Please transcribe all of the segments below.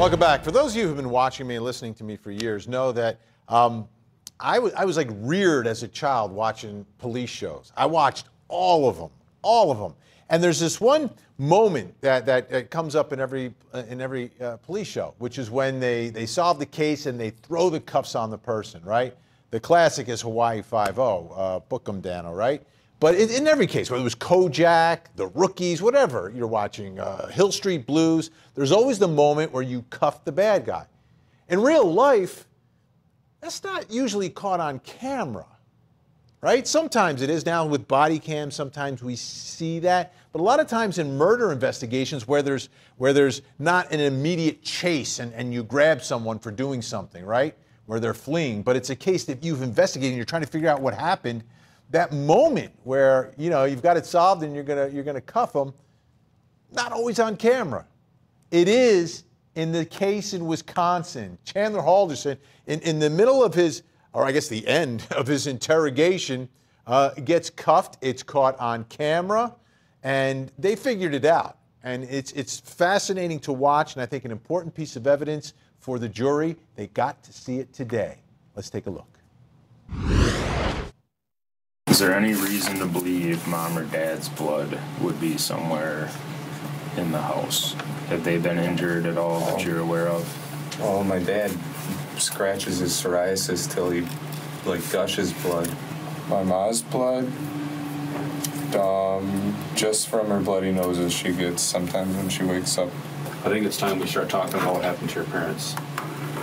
Welcome back. For those of you who've been watching me and listening to me for years know that I was like reared as a child watching police shows. I watched all of them. And there's this one moment that comes up in every police show, which is when they solve the case and they throw the cuffs on the person, right? The classic is Hawaii Five-0, book 'em, Dano, right? But in every case, whether it was Kojak, The Rookies, whatever you're watching, Hill Street Blues, there's always the moment where you cuff the bad guy. In real life, that's not usually caught on camera, right? Sometimes it is now with body cams, sometimes we see that. But a lot of times in murder investigations where there's not an immediate chase and you grab someone for doing something, right? Where they're fleeing, but it's a case that you've investigated and you're trying to figure out what happened. That moment where, you know, you've got it solved and you're gonna cuff them, not always on camera. It is in the case in Wisconsin. Chandler Halderson, in the middle of his, or I guess the end of his interrogation, gets cuffed. It's caught on camera, and they figured it out. And it's fascinating to watch, and I think an important piece of evidence for the jury. They got to see it today. Let's take a look. Is there any reason to believe mom or dad's blood would be somewhere in the house? Have they been injured at all that you're aware of? Oh, my dad scratches his psoriasis till he, like, gushes blood. My ma's blood, just from her bloody noses she gets sometimes when she wakes up. I think it's time we start talking about what happened to your parents.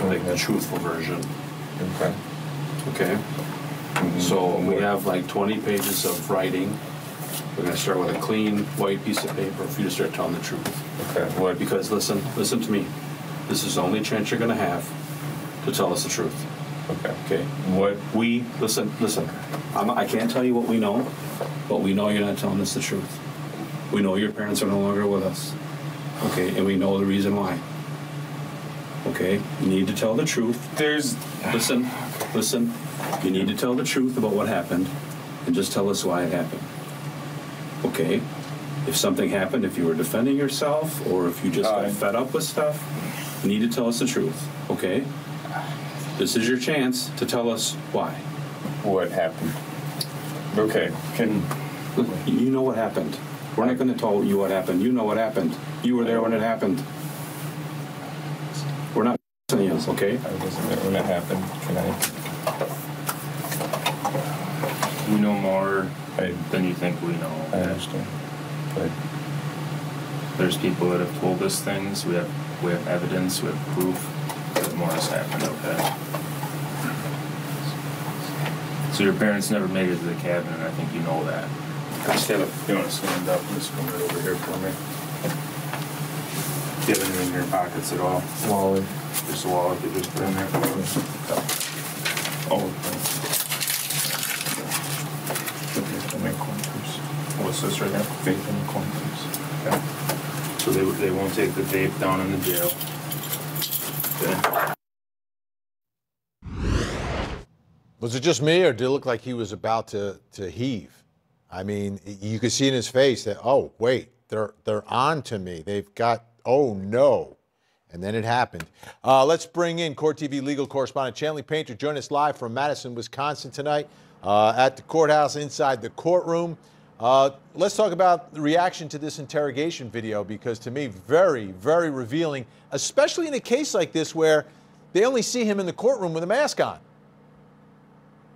Like the truthful version. Okay. Okay? So we have like 20 pages of writing. We're going to start with a clean white piece of paper for you to start telling the truth. Okay. What? Because listen to me. This is the only chance you're going to have to tell us the truth. Okay. Okay? What? Listen. I can't tell you what we know, but we know you're not telling us the truth. We know your parents are no longer with us. Okay? And we know the reason why. Okay? You need to tell the truth. Listen. You need to tell the truth about what happened and just tell us why it happened. Okay? If something happened, if you were defending yourself or if you just got fed up with stuff, you need to tell us the truth. Okay? This is your chance to tell us why. What happened? Okay. You know what happened. We're not going to tell you what happened. You know what happened. You were there when it happened. We're not telling you, okay? I wasn't there when it happened. Can I? We know more than you think we know. I understand. But there's people that have told us things. We have evidence. We have proof that more has happened. Okay. So your parents never made it to the cabin, and I think you know that. stand up. You want to stand up? Just come right over here for me. Do you have anything in your pockets at all? Wallet. Just a wallet you just put in there. What's this right now? Vape in the corners. Okay. So they won't take the vape down in the jail. Okay. Was it just me, or did it look like he was about to heave? I mean, you could see in his face that, oh, wait, they're on to me. They've got, oh, no. And then it happened. Let's bring in Court TV legal correspondent Chandler Painter. Join us live from Madison, Wisconsin tonight at the courthouse inside the courtroom. Let's talk about the reaction to this interrogation video, because to me, very, very revealing, especially in a case like this where they only see him in the courtroom with a mask on.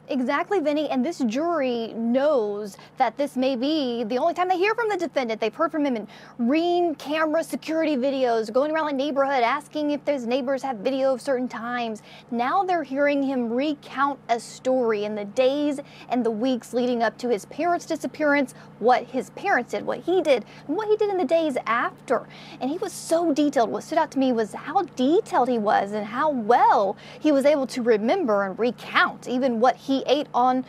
Exactly, Vinny, and this jury knows that this may be the only time they hear from the defendant. They've heard from him in Ring camera security videos, going around the neighborhood asking if his neighbors have video of certain times. Now they're hearing him recount a story in the days and the weeks leading up to his parents' disappearance, what his parents did, what he did, and what he did in the days after. And he was so detailed. What stood out to me was how detailed he was and how well he was able to remember and recount even what he ate on,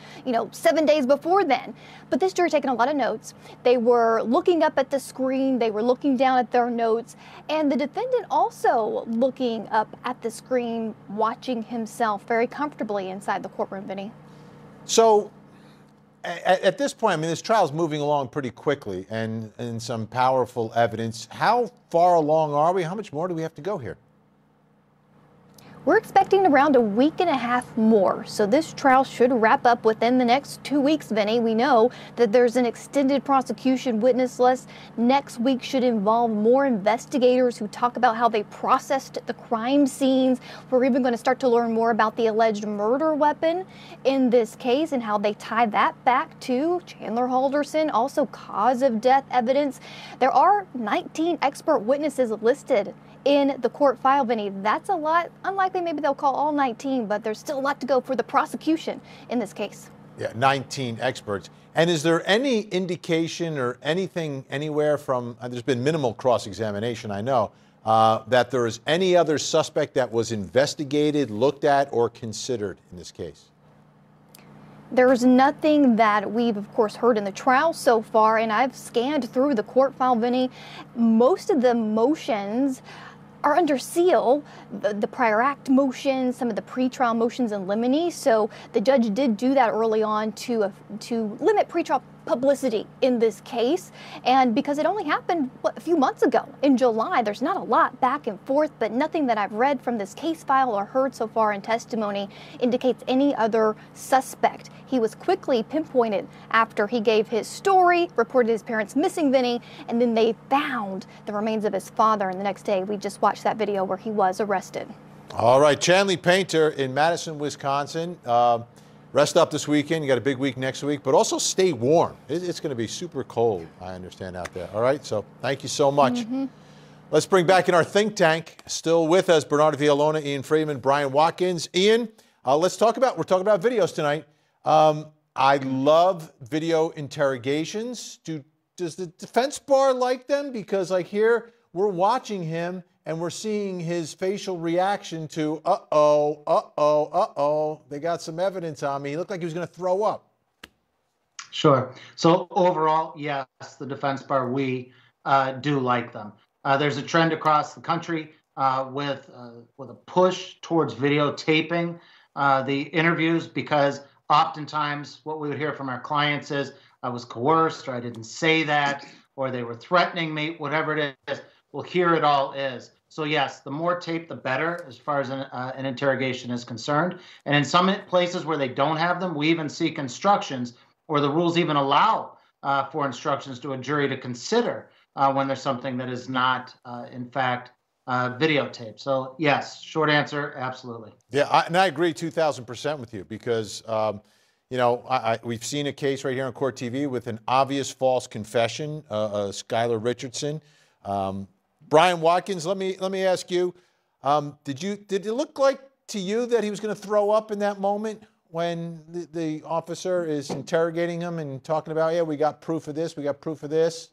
7 days before then. But this jury taking a lot of notes. They were looking up at the screen. They were looking down at their notes. And the defendant also looking up at the screen, watching himself very comfortably inside the courtroom, Vinny. So at this point, I mean, this trial is moving along pretty quickly and some powerful evidence. How far along are we? How much more do we have to go here? We're expecting around a week and a half more, so this trial should wrap up within the next 2 weeks, Vinny. We know that there's an extended prosecution witness list. Next week should involve more investigators who talk about how they processed the crime scenes. We're even going to start to learn more about the alleged murder weapon in this case and how they tie that back to Chandler Halderson, also cause of death evidence. There are 19 expert witnesses listed in the court file, Vinny. That's a lot. Unlikely maybe they'll call all 19, but there's still a lot to go for the prosecution in this case. Yeah, 19 experts. And is there any indication or anything anywhere from, there's been minimal cross-examination, I know, that there is any other suspect that was investigated, looked at, or considered in this case? There's nothing that we've, of course, heard in the trial so far, and I've scanned through the court file, Vinny. Most of the motions are under seal, the prior act motions, some of the pretrial motions in limine. So the judge did do that early on to limit pretrial publicity in this case. And because it only happened, a few months ago in July, there's not a lot back and forth, but nothing that I've read from this case file or heard so far in testimony indicates any other suspect. He was quickly pinpointed after he gave his story, reported his parents missing, Vinny, and then they found the remains of his father. And the next day, we just watched that video where he was arrested. All right, Chanley Painter in Madison, Wisconsin. Rest up this weekend. You got a big week next week, but also stay warm. It's going to be super cold, I understand, out there. All right, so thank you so much. Let's bring back in our think tank. Still with us, Bernardo Villalona, Ian Freeman, Brian Watkins. Ian, we're talking about videos tonight. I love video interrogations. Does the defense bar like them? Because like here, we're watching him and we're seeing his facial reaction to, they got some evidence on me. He looked like he was going to throw up. Sure. So overall, yes, the defense bar, we do like them. There's a trend across the country with a push towards videotaping the interviews, because oftentimes what we would hear from our clients is, I was coerced, or I didn't say that, or they were threatening me, whatever it is. Well, here it all is. So yes, the more tape, the better as far as an interrogation is concerned. And in some places where they don't have them, we even seek instructions, or the rules even allow for instructions to a jury to consider when there's something that is not, in fact, videotape. So yes, short answer, absolutely. Yeah, and I agree 2,000% with you, because you know, we've seen a case right here on Court TV with an obvious false confession, Skylar Richardson. Brian Watkins, let me ask you, did it look like to you that he was going to throw up in that moment when the officer is interrogating him and talking about, yeah, we got proof of this, we got proof of this?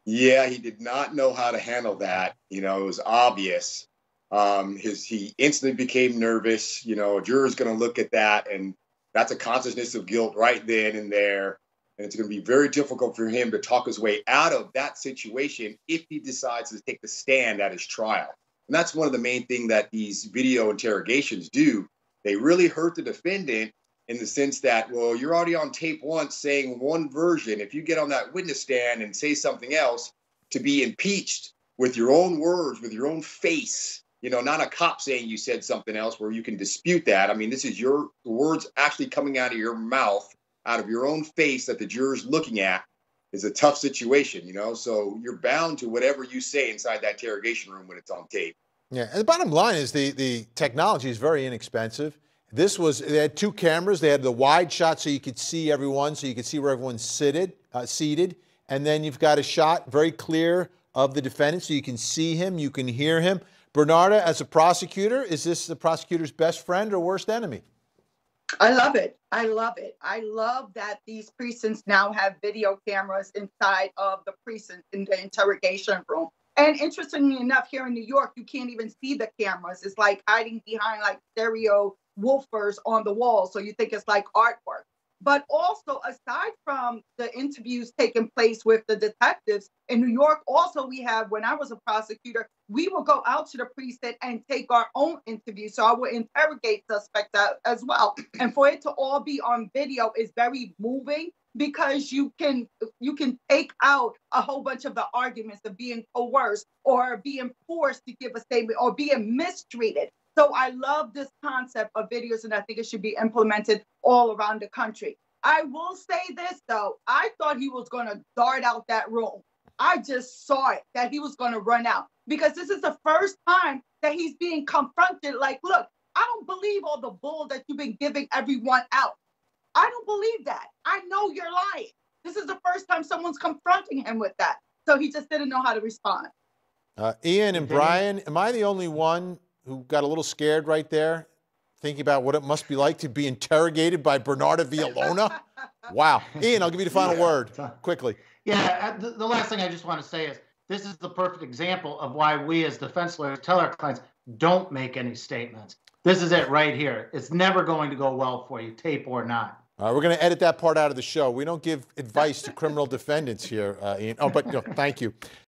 Yeah, he did not know how to handle that. You know, it was obvious. He instantly became nervous. You know, a juror's going to look at that, and that's a consciousness of guilt right then and there. And it's going to be very difficult for him to talk his way out of that situation if he decides to take the stand at his trial. And that's one of the main things that these video interrogations do. They really hurt the defendant in the sense that, well, you're already on tape once saying one version. If you get on that witness stand and say something else, to be impeached with your own words, with your own face, you know, not a cop saying you said something else where you can dispute that. I mean, this is your words actually coming out of your mouth, out of your own face that the juror's looking at, is a tough situation, you know? So you're bound to whatever you say inside that interrogation room when it's on tape. Yeah, and the bottom line is the technology is very inexpensive. They had two cameras. They had the wide shot so you could see everyone, so you could see where everyone's seated. And then you've got a shot very clear of the defendant so you can see him, you can hear him. Bernarda, as a prosecutor, is this the prosecutor's best friend or worst enemy? I love it. I love it. I love that these precincts now have video cameras inside of the precinct in the interrogation room. And interestingly enough, here in New York, you can't even see the cameras. It's like hiding behind like stereo woofers on the wall. So you think it's like artwork. But also, aside from the interviews taking place with the detectives in New York, also we have, when I was a prosecutor, we will go out to the precinct and take our own interviews. So I will interrogate suspects as well. And for it to all be on video is very moving, because you can take out a whole bunch of the arguments of being coerced or being forced to give a statement or being mistreated. So I love this concept of videos, and I think it should be implemented all around the country. I will say this, though. I thought he was going to dart out that room. I just saw it, that he was going to run out, because this is the first time that he's being confronted like, look, I don't believe all the bull that you've been giving everyone out. I don't believe that. I know you're lying. This is the first time someone's confronting him with that. So he just didn't know how to respond. Ian and Brian, am I the only one who got a little scared right there, thinking about what it must be like to be interrogated by Bernarda Villalona? Wow. Ian, I'll give you the final word quickly. Yeah, the last thing I just want to say is this is the perfect example of why we as defense lawyers tell our clients, don't make any statements. This is it right here. It's never going to go well for you, tape or not. All right, we're going to edit that part out of the show. We don't give advice to criminal defendants here, Ian. Oh, but no, thank you.